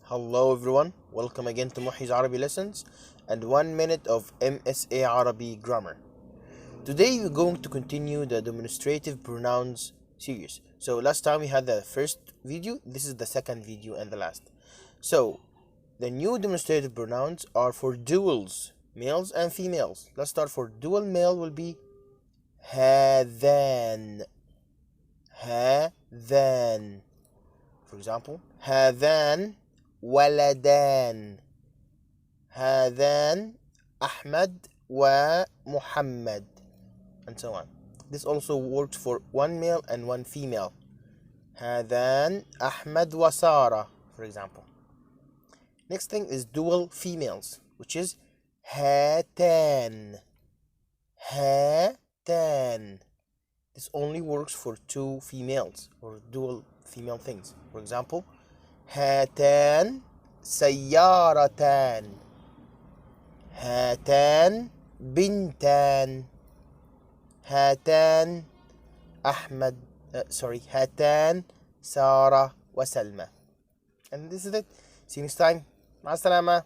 Hello everyone, welcome again to Muhi's Arabic lessons and 1 minute of MSA Arabic grammar. Today we're going to continue the demonstrative pronouns series. So last time we had the first video, this is the second video and the last. So the new demonstrative pronouns are for duals, males and females. Let's start for dual male will be هذان. هذان. For example, هذان ولدان. هذان أحمد ومحمد, and so on. This also works for one male and one female. هذان أحمد وسارة, for example. Next thing is dual females, which is هاتان. هاتان. This only works for two females or dual female things. For example, هاتان سيارتان. هاتان بنتان. هاتان هاتان سارة وسلمى. And this is it. See you next time. مع السلامة.